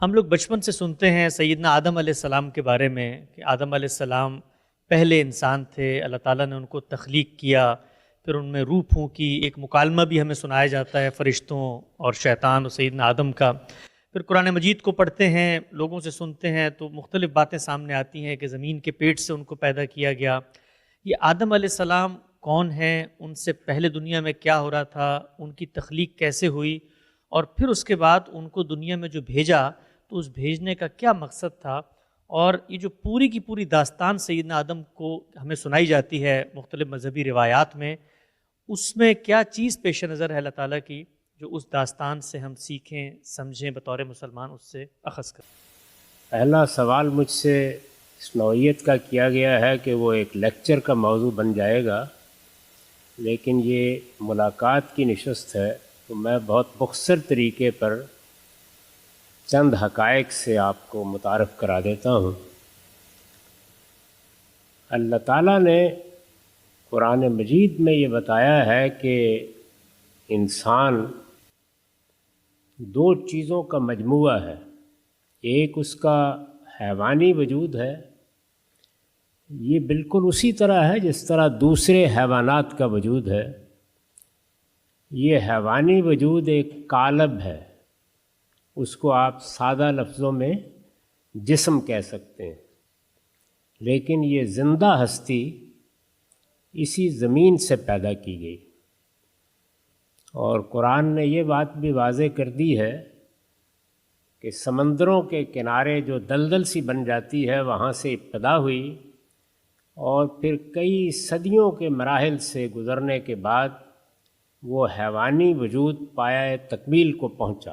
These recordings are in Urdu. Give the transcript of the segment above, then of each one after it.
ہم لوگ بچپن سے سنتے ہیں سیدنا آدم علیہ السلام کے بارے میں کہ آدم علیہ السلام پہلے انسان تھے، اللہ تعالیٰ نے ان کو تخلیق کیا، پھر ان میں روح پھونکی۔ ایک مکالمہ بھی ہمیں سنایا جاتا ہے فرشتوں اور شیطان اور سیدنا آدم کا۔ پھر قرآن مجید کو پڑھتے ہیں، لوگوں سے سنتے ہیں تو مختلف باتیں سامنے آتی ہیں کہ زمین کے پیٹ سے ان کو پیدا کیا گیا۔ یہ آدم علیہ السلام کون ہیں؟ ان سے پہلے دنیا میں کیا ہو رہا تھا؟ ان کی تخلیق کیسے ہوئی؟ اور پھر اس کے بعد ان کو دنیا میں جو بھیجا تو اس بھیجنے کا کیا مقصد تھا؟ اور یہ جو پوری کی پوری داستان سیدنا آدم کو ہمیں سنائی جاتی ہے مختلف مذہبی روایات میں، اس میں کیا چیز پیش نظر ہے اللہ تعالیٰ کی جو اس داستان سے ہم سیکھیں، سمجھیں، بطور مسلمان اس سے اخذ کریں؟ پہلا سوال مجھ سے اس نوعیت کا کیا گیا ہے کہ وہ ایک لیکچر کا موضوع بن جائے گا، لیکن یہ ملاقات کی نشست ہے تو میں بہت مختصر طریقے پر چند حقائق سے آپ کو متعارف کرا دیتا ہوں۔ اللہ تعالیٰ نے قرآن مجید میں یہ بتایا ہے کہ انسان دو چیزوں کا مجموعہ ہے، ایک اس کا حیوانی وجود ہے، یہ بالکل اسی طرح ہے جس طرح دوسرے حیوانات کا وجود ہے۔ یہ حیوانی وجود ایک قالب ہے، اس کو آپ سادہ لفظوں میں جسم کہہ سکتے ہیں، لیکن یہ زندہ ہستی اسی زمین سے پیدا کی گئی۔ اور قرآن نے یہ بات بھی واضح کر دی ہے کہ سمندروں کے کنارے جو دلدل سی بن جاتی ہے وہاں سے ابتدا ہوئی اور پھر کئی صدیوں کے مراحل سے گزرنے کے بعد وہ حیوانی وجود پایہ تکمیل کو پہنچا۔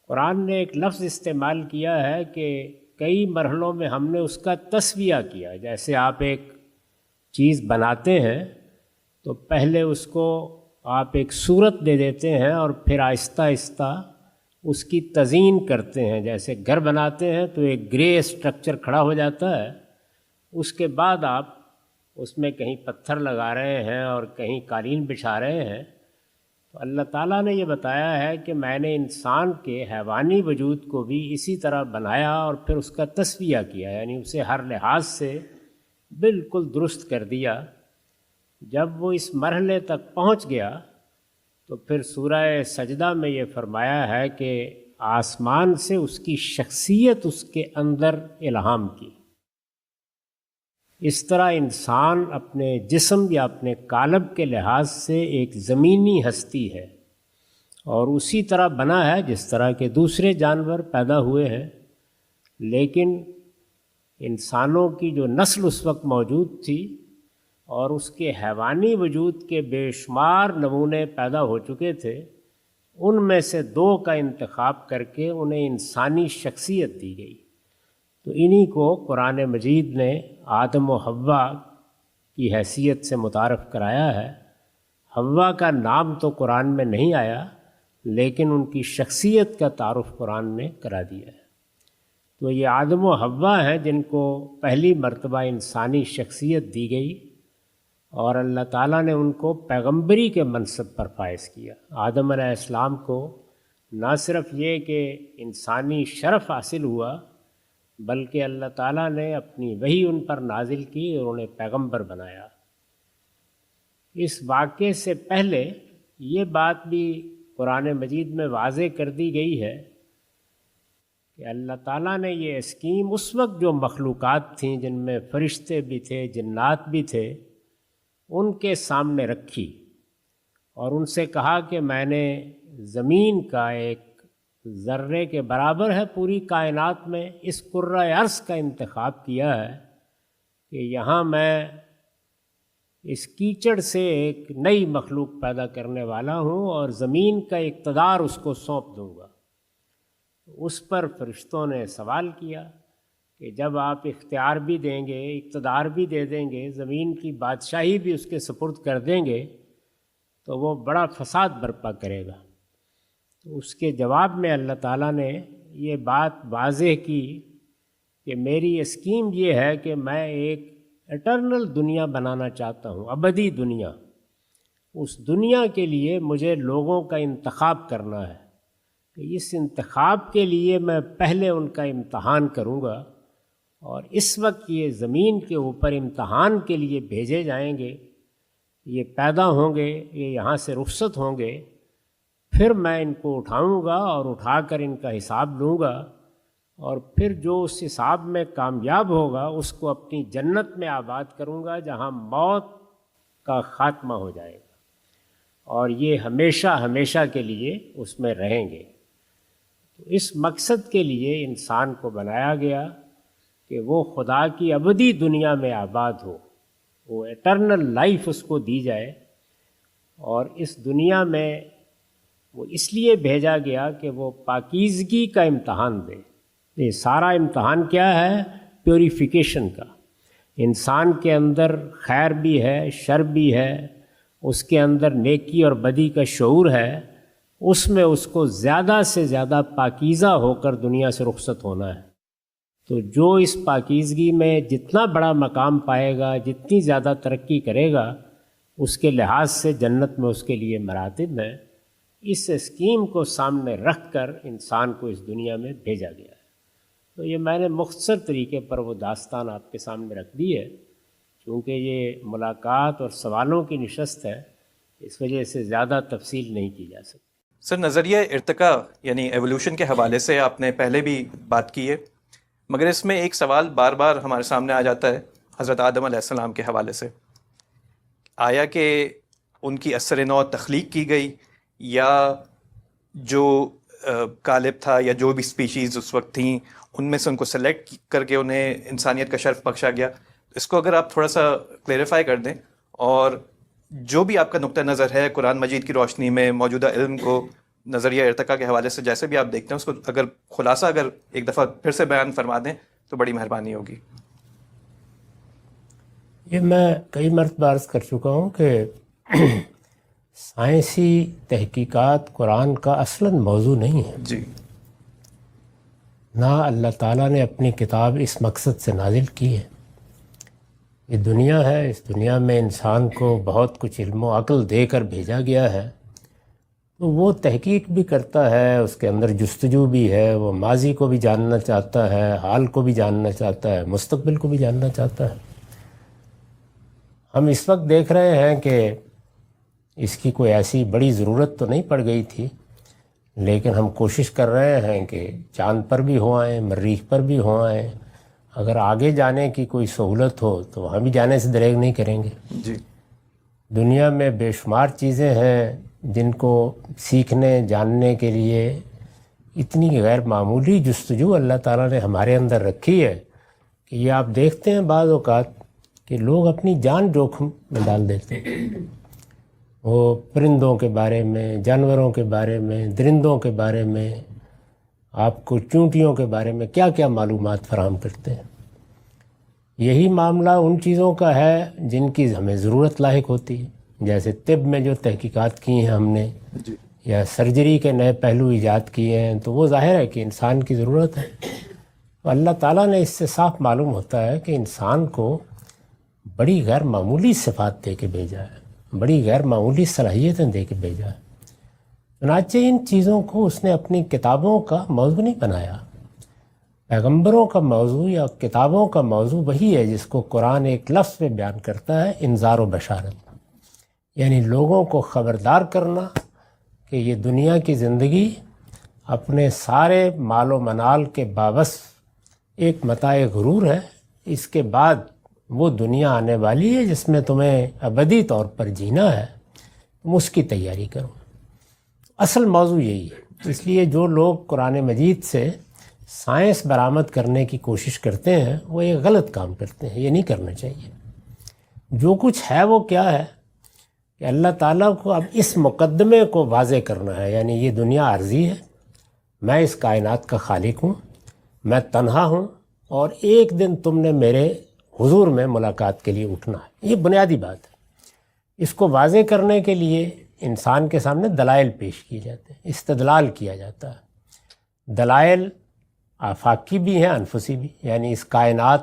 قرآن نے ایک لفظ استعمال کیا ہے کہ کئی مرحلوں میں ہم نے اس کا تسویہ کیا۔ جیسے آپ ایک چیز بناتے ہیں تو پہلے اس کو آپ ایک صورت دے دیتے ہیں اور پھر آہستہ آہستہ اس کی تزئین کرتے ہیں۔ جیسے گھر بناتے ہیں تو ایک گرے اسٹرکچر کھڑا ہو جاتا ہے، اس کے بعد آپ اس میں کہیں پتھر لگا رہے ہیں اور کہیں قالین بچھا رہے ہیں۔ تو اللہ تعالیٰ نے یہ بتایا ہے کہ میں نے انسان کے حیوانی وجود کو بھی اسی طرح بنایا اور پھر اس کا تسویہ کیا، یعنی اسے ہر لحاظ سے بالکل درست کر دیا۔ جب وہ اس مرحلے تک پہنچ گیا تو پھر سورہ سجدہ میں یہ فرمایا ہے کہ آسمان سے اس کی شخصیت اس کے اندر الہام کی۔ اس طرح انسان اپنے جسم یا اپنے قالب کے لحاظ سے ایک زمینی ہستی ہے اور اسی طرح بنا ہے جس طرح کے دوسرے جانور پیدا ہوئے ہیں، لیکن انسانوں کی جو نسل اس وقت موجود تھی اور اس کے حیوانی وجود کے بے شمار نمونے پیدا ہو چکے تھے، ان میں سے دو کا انتخاب کر کے انہیں انسانی شخصیت دی گئی۔ تو انہی کو قرآن مجید نے آدم و حوا کی حیثیت سے متعارف کرایا ہے۔ حوا کا نام تو قرآن میں نہیں آیا، لیکن ان کی شخصیت کا تعارف قرآن نے کرا دیا ہے۔ تو یہ آدم و حوا ہیں جن کو پہلی مرتبہ انسانی شخصیت دی گئی اور اللہ تعالیٰ نے ان کو پیغمبری کے منصب پر فائز کیا۔ آدم علیہ السلام کو نہ صرف یہ کہ انسانی شرف حاصل ہوا، بلکہ اللہ تعالیٰ نے اپنی وحی ان پر نازل کی اور انہیں پیغمبر بنایا۔ اس واقعے سے پہلے یہ بات بھی قرآن مجید میں واضح کر دی گئی ہے کہ اللہ تعالیٰ نے یہ اسکیم اس وقت جو مخلوقات تھیں جن میں فرشتے بھی تھے، جنات بھی تھے، ان کے سامنے رکھی اور ان سے کہا کہ میں نے زمین کا ایک ذرے کے برابر ہے پوری کائنات میں اس کرۂ ارض کا انتخاب کیا ہے کہ یہاں میں اس کیچڑ سے ایک نئی مخلوق پیدا کرنے والا ہوں اور زمین کا اقتدار اس کو سونپ دوں گا۔ اس پر فرشتوں نے سوال کیا کہ جب آپ اختیار بھی دیں گے، اقتدار بھی دے دیں گے، زمین کی بادشاہی بھی اس کے سپرد کر دیں گے تو وہ بڑا فساد برپا کرے گا۔ تو اس کے جواب میں اللہ تعالیٰ نے یہ بات واضح کی کہ میری اسکیم یہ ہے کہ میں ایک اٹرنل دنیا بنانا چاہتا ہوں، ابدی دنیا۔ اس دنیا کے لیے مجھے لوگوں کا انتخاب کرنا ہے، کہ اس انتخاب کے لیے میں پہلے ان کا امتحان کروں گا، اور اس وقت یہ زمین کے اوپر امتحان کے لیے بھیجے جائیں گے، یہ پیدا ہوں گے، یہ یہاں سے رخصت ہوں گے، پھر میں ان کو اٹھاؤں گا اور اٹھا کر ان کا حساب لوں گا، اور پھر جو اس حساب میں کامیاب ہوگا اس کو اپنی جنت میں آباد کروں گا، جہاں موت کا خاتمہ ہو جائے گا، اور یہ ہمیشہ ہمیشہ کے لیے اس میں رہیں گے۔ تو اس مقصد کے لیے انسان کو بنایا گیا کہ وہ خدا کی ابدی دنیا میں آباد ہو، وہ ایٹرنل لائف اس کو دی جائے، اور اس دنیا میں وہ اس لیے بھیجا گیا کہ وہ پاکیزگی کا امتحان دے۔ یہ سارا امتحان کیا ہے؟ پیوریفیکیشن کا۔ انسان کے اندر خیر بھی ہے، شر بھی ہے، اس کے اندر نیکی اور بدی کا شعور ہے، اس میں اس کو زیادہ سے زیادہ پاکیزہ ہو کر دنیا سے رخصت ہونا ہے۔ تو جو اس پاکیزگی میں جتنا بڑا مقام پائے گا، جتنی زیادہ ترقی کرے گا، اس کے لحاظ سے جنت میں اس کے لیے مراتب ہیں۔ اس اسکیم کو سامنے رکھ کر انسان کو اس دنیا میں بھیجا گیا ہے۔ تو یہ میں نے مختصر طریقے پر وہ داستان آپ کے سامنے رکھ دی ہے، چونکہ یہ ملاقات اور سوالوں کی نشست ہے، اس وجہ سے زیادہ تفصیل نہیں کی جا سکتی۔ سر، نظریہ ارتقاء یعنی ایولیوشن کے حوالے سے آپ نے پہلے بھی بات کی ہے، مگر اس میں ایک سوال بار بار ہمارے سامنے آ جاتا ہے حضرت آدم علیہ السلام کے حوالے سے۔ آیا کہ ان کی اثر نو تخلیق کی گئی، یا جو قالب تھا یا جو بھی سپیشیز اس وقت تھیں ان میں سے ان کو سلیکٹ کر کے انہیں انسانیت کا شرف بخشا گیا؟ اس کو اگر آپ تھوڑا سا کلیریفائی کر دیں، اور جو بھی آپ کا نقطہ نظر ہے قرآن مجید کی روشنی میں موجودہ علم کو نظریہ ارتقاء کے حوالے سے جیسے بھی آپ دیکھتے ہیں، اس کو اگر خلاصہ اگر ایک دفعہ پھر سے بیان فرما دیں تو بڑی مہربانی ہوگی۔ یہ میں کئی مرتبہ عرض کر چکا ہوں کہ سائنسی تحقیقات قرآن کا اصلاً موضوع نہیں ہے۔ جی، نہ اللہ تعالیٰ نے اپنی کتاب اس مقصد سے نازل کی ہے۔ یہ دنیا ہے، اس دنیا میں انسان کو بہت کچھ علم و عقل دے کر بھیجا گیا ہے، تو وہ تحقیق بھی کرتا ہے، اس کے اندر جستجو بھی ہے، وہ ماضی کو بھی جاننا چاہتا ہے، حال کو بھی جاننا چاہتا ہے، مستقبل کو بھی جاننا چاہتا ہے۔ ہم اس وقت دیکھ رہے ہیں کہ اس کی کوئی ایسی بڑی ضرورت تو نہیں پڑ گئی تھی، لیکن ہم کوشش کر رہے ہیں کہ چاند پر بھی ہو آئیں، مریخ پر بھی ہو آئیں۔ اگر آگے جانے کی کوئی سہولت ہو تو وہاں بھی جانے سے دریغ نہیں کریں گے۔ جی، دنیا میں بے شمار چیزیں ہیں جن کو سیکھنے جاننے کے لیے اتنی غیر معمولی جستجو اللہ تعالیٰ نے ہمارے اندر رکھی ہے کہ یہ آپ دیکھتے ہیں بعض اوقات کہ لوگ اپنی جان جوخم میں ڈال دیتے ہیں۔ وہ پرندوں کے بارے میں، جانوروں کے بارے میں، درندوں کے بارے میں، آپ کو چونٹیوں کے بارے میں کیا کیا معلومات فراہم کرتے ہیں۔ یہی معاملہ ان چیزوں کا ہے جن کی ہمیں ضرورت لاحق ہوتی ہے، جیسے طب میں جو تحقیقات کی ہیں ہم نے، یا سرجری کے نئے پہلو ایجاد کیے ہیں، تو وہ ظاہر ہے کہ انسان کی ضرورت ہے۔ اللہ تعالیٰ نے اس سے صاف معلوم ہوتا ہے کہ انسان کو بڑی غیر معمولی صفات دے کے بھیجا ہے، بڑی غیر معمولی صلاحیتیں دے کے بھیجا ہے۔ چنانچہ ان چیزوں کو اس نے اپنی کتابوں کا موضوع نہیں بنایا۔ پیغمبروں کا موضوع یا کتابوں کا موضوع وہی ہے جس کو قرآن ایک لفظ میں بیان کرتا ہے، انذار و بشارت، یعنی لوگوں کو خبردار کرنا کہ یہ دنیا کی زندگی اپنے سارے مال و منال کے باوس ایک متاع غرور ہے، اس کے بعد وہ دنیا آنے والی ہے جس میں تمہیں ابدی طور پر جینا ہے، تم اس کی تیاری کرو۔ اصل موضوع یہی ہے۔ اس لیے جو لوگ قرآن مجید سے سائنس برآمد کرنے کی کوشش کرتے ہیں وہ ایک غلط کام کرتے ہیں، یہ نہیں کرنا چاہیے۔ جو کچھ ہے وہ کیا ہے کہ اللہ تعالیٰ کو اب اس مقدمے کو واضح کرنا ہے، یعنی یہ دنیا عارضی ہے، میں اس کائنات کا خالق ہوں، میں تنہا ہوں، اور ایک دن تم نے میرے حضور میں ملاقات کے لیے اٹھنا ہے۔ یہ بنیادی بات ہے۔ اس کو واضح کرنے کے لیے انسان کے سامنے دلائل پیش کیے جاتے ہیں، استدلال کیا جاتا ہے۔ دلائل آفاقی بھی ہیں، انفسی بھی، یعنی اس کائنات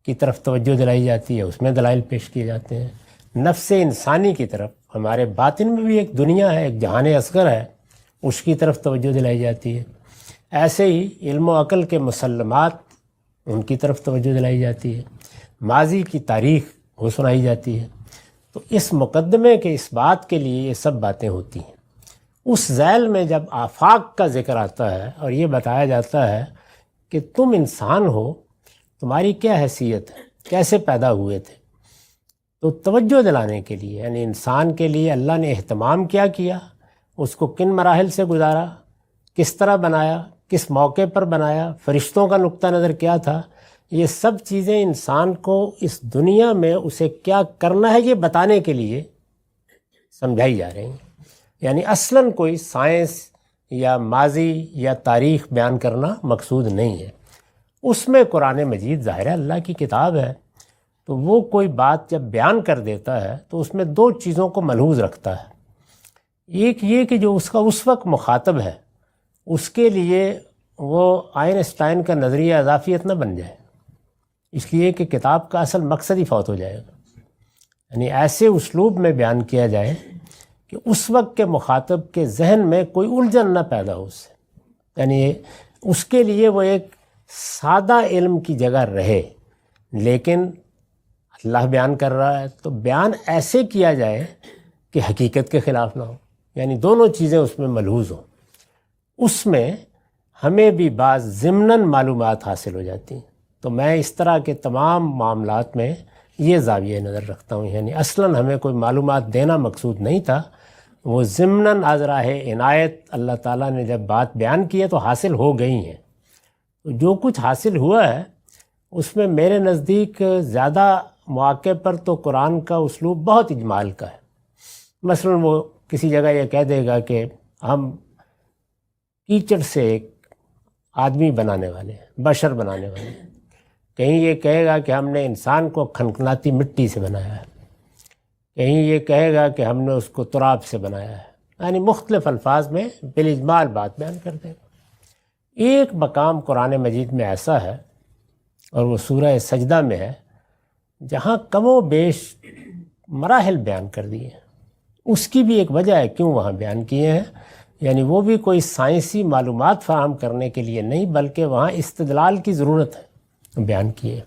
کی طرف توجہ دلائی جاتی ہے، اس میں دلائل پیش کیے جاتے ہیں۔ نفس انسانی کی طرف، ہمارے باطن میں بھی ایک دنیا ہے، ایک جہان اصغر ہے، اس کی طرف توجہ دلائی جاتی ہے۔ ایسے ہی علم و عقل کے مسلمات، ان کی طرف توجہ دلائی جاتی ہے۔ ماضی کی تاریخ وہ سنائی جاتی ہے۔ تو اس مقدمے کے اس بات کے لیے یہ سب باتیں ہوتی ہیں۔ اس ذیل میں جب آفاق کا ذکر آتا ہے اور یہ بتایا جاتا ہے کہ تم انسان ہو، تمہاری کیا حیثیت ہے، کیسے پیدا ہوئے تھے، تو توجہ دلانے کے لیے، یعنی انسان کے لیے اللہ نے اہتمام کیا کیا، اس کو کن مراحل سے گزارا، کس طرح بنایا، کس موقع پر بنایا، فرشتوں کا نقطہ نظر کیا تھا، یہ سب چیزیں انسان کو اس دنیا میں اسے کیا کرنا ہے یہ بتانے کے لیے سمجھائی جا رہی ہیں۔ یعنی اصلاً کوئی سائنس یا ماضی یا تاریخ بیان کرنا مقصود نہیں ہے۔ اس میں قرآن مجید ظاہر ہے اللہ کی کتاب ہے، تو وہ کوئی بات جب بیان کر دیتا ہے تو اس میں دو چیزوں کو ملحوظ رکھتا ہے۔ ایک یہ کہ جو اس کا اس وقت مخاطب ہے اس کے لیے وہ آئنسٹائن کا نظریہ اضافیت نہ بن جائے، اس لیے کہ کتاب کا اصل مقصد ہی فوت ہو جائے گا۔ یعنی ایسے اسلوب میں بیان کیا جائے کہ اس وقت کے مخاطب کے ذہن میں کوئی الجھن نہ پیدا ہو، اس سے یعنی اس کے لیے وہ ایک سادہ علم کی جگہ رہے، لیکن اللہ بیان کر رہا ہے تو بیان ایسے کیا جائے کہ حقیقت کے خلاف نہ ہو، یعنی دونوں چیزیں اس میں ملحوظ ہوں۔ اس میں ہمیں بھی بعض ضمناً معلومات حاصل ہو جاتی ہیں۔ تو میں اس طرح کے تمام معاملات میں یہ زاویہ نظر رکھتا ہوں، یعنی اصلاً ہمیں کوئی معلومات دینا مقصود نہیں تھا، وہ ضمناً از راہ عنایت اللہ تعالیٰ نے جب بات بیان کی ہے تو حاصل ہو گئی ہیں۔ تو جو کچھ حاصل ہوا ہے اس میں میرے نزدیک زیادہ مواقع پر تو قرآن کا اسلوب بہت اجمال کا ہے۔ مثلاً وہ کسی جگہ یہ کہہ دے گا کہ ہم کیچڑ سے ایک آدمی بنانے والے ہیں، بشر بنانے والے ہیں، کہیں یہ کہے گا کہ ہم نے انسان کو کھنکھناتی مٹی سے بنایا ہے، کہیں یہ کہے گا کہ ہم نے اس کو تراب سے بنایا ہے، یعنی مختلف الفاظ میں بالاجمال بات بیان کر دے گا۔ ایک مقام قرآن مجید میں ایسا ہے اور وہ سورہ سجدہ میں ہے جہاں کم و بیش مراحل بیان کر دیے ہیں۔ اس کی بھی ایک وجہ ہے کیوں وہاں بیان کیے ہیں، یعنی وہ بھی کوئی سائنسی معلومات فراہم کرنے کے لیے نہیں بلکہ وہاں استدلال کی ضرورت ہے بیان کیے۔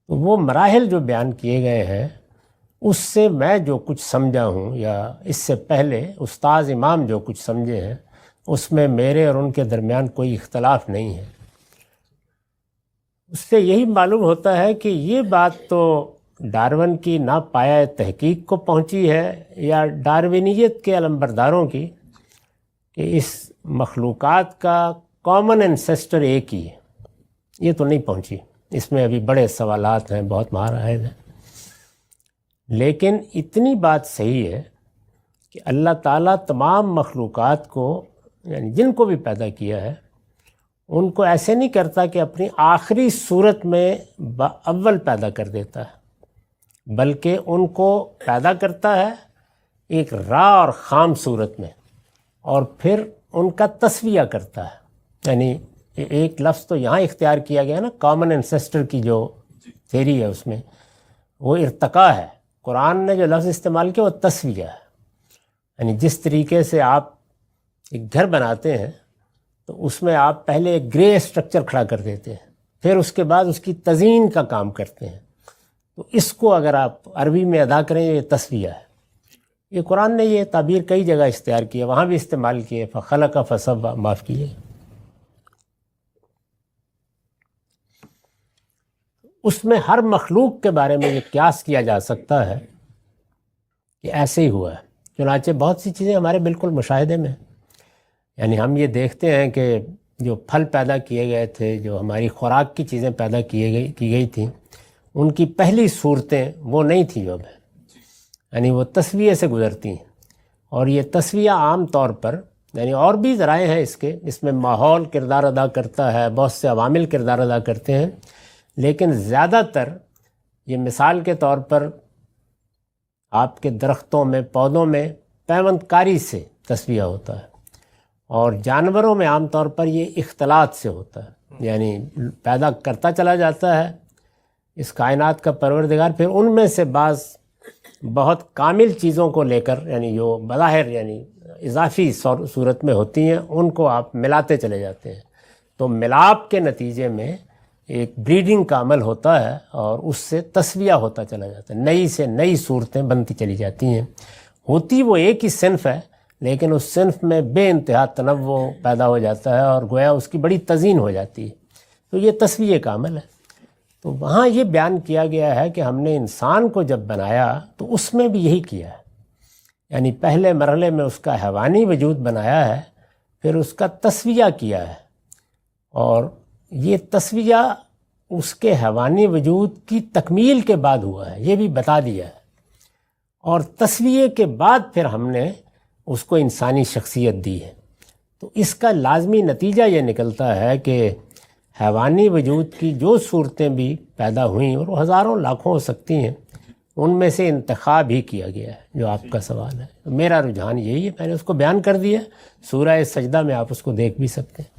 تو وہ مراحل جو بیان کیے گئے ہیں اس سے میں جو کچھ سمجھا ہوں یا اس سے پہلے استاذ امام جو کچھ سمجھے ہیں اس میں میرے اور ان کے درمیان کوئی اختلاف نہیں ہے۔ اس سے یہی معلوم ہوتا ہے کہ یہ بات تو ڈارون کی ناپایہ تحقیق کو پہنچی ہے یا ڈارونیت کے علمبرداروں کی کہ اس مخلوقات کا کامن انسیسٹر ایک ہی ہے، یہ تو نہیں پہنچی۔ اس میں ابھی بڑے سوالات ہیں، بہت مہارائج ہیں، لیکن اتنی بات صحیح ہے کہ اللہ تعالیٰ تمام مخلوقات کو یعنی جن کو بھی پیدا کیا ہے ان کو ایسے نہیں کرتا کہ اپنی آخری صورت میں اول پیدا کر دیتا ہے، بلکہ ان کو پیدا کرتا ہے ایک را اور خام صورت میں اور پھر ان کا تسویہ کرتا ہے۔ یعنی ایک لفظ تو یہاں اختیار کیا گیا نا، کامن انسیسٹر کی جو تھیری ہے اس میں وہ ارتقاء ہے۔ قرآن نے جو لفظ استعمال کیا وہ تسویہ ہے، یعنی جس طریقے سے آپ ایک گھر بناتے ہیں تو اس میں آپ پہلے ایک گرے اسٹرکچر کھڑا کر دیتے ہیں، پھر اس کے بعد اس کی تزئین کا کام کرتے ہیں، تو اس کو اگر آپ عربی میں ادا کریں یہ تسویہ ہے۔ یہ قرآن نے یہ تعبیر کئی جگہ اختیار کی ہے، وہاں بھی استعمال کیے، فخلق فسوی، معاف کیے۔ اس میں ہر مخلوق کے بارے میں یہ قیاس کیا جا سکتا ہے کہ ایسے ہی ہوا ہے۔ چنانچہ بہت سی چیزیں ہمارے بالکل مشاہدے میں، یعنی ہم یہ دیکھتے ہیں کہ جو پھل پیدا کیے گئے تھے، جو ہماری خوراک کی چیزیں پیدا کی گئی تھیں، ان کی پہلی صورتیں وہ نہیں تھیں جو اب ہے، یعنی وہ تسویہ سے گزرتی ہیں۔ اور یہ تسویہ عام طور پر یعنی اور بھی ذرائع ہیں اس میں ماحول کردار ادا کرتا ہے، بہت سے عوامل کردار ادا کرتے ہیں، لیکن زیادہ تر یہ مثال کے طور پر آپ کے درختوں میں، پودوں میں پیوند کاری سے تسویہ ہوتا ہے، اور جانوروں میں عام طور پر یہ اختلاط سے ہوتا ہے، یعنی پیدا کرتا چلا جاتا ہے اس کائنات کا پروردگار، پھر ان میں سے بعض بہت کامل چیزوں کو لے کر، یعنی جو بظاہر یعنی اضافی صورت میں ہوتی ہیں ان کو آپ ملاتے چلے جاتے ہیں، تو ملاپ کے نتیجے میں ایک بریڈنگ کا عمل ہوتا ہے اور اس سے تسویہ ہوتا چلا جاتا ہے، نئی سے نئی صورتیں بنتی چلی جاتی ہیں۔ ہوتی وہ ایک ہی صنف ہے لیکن اس صنف میں بے انتہا تنوع پیدا ہو جاتا ہے اور گویا اس کی بڑی تزئین ہو جاتی ہے، تو یہ تسویہ کا عمل ہے۔ تو وہاں یہ بیان کیا گیا ہے کہ ہم نے انسان کو جب بنایا تو اس میں بھی یہی کیا ہے، یعنی پہلے مرحلے میں اس کا حیوانی وجود بنایا ہے، پھر اس کا تسویہ کیا ہے، اور یہ تسویہ اس کے حیوانی وجود کی تکمیل کے بعد ہوا ہے، یہ بھی بتا دیا ہے، اور تسویہ کے بعد پھر ہم نے اس کو انسانی شخصیت دی ہے۔ تو اس کا لازمی نتیجہ یہ نکلتا ہے کہ حیوانی وجود کی جو صورتیں بھی پیدا ہوئیں، اور وہ ہزاروں لاکھوں ہو سکتی ہیں، ان میں سے انتخاب ہی کیا گیا ہے، جو آپ کا سوال ہے۔ میرا رجحان یہی ہے، میں نے اس کو بیان کر دیا، سورہ سجدہ میں آپ اس کو دیکھ بھی سکتے ہیں۔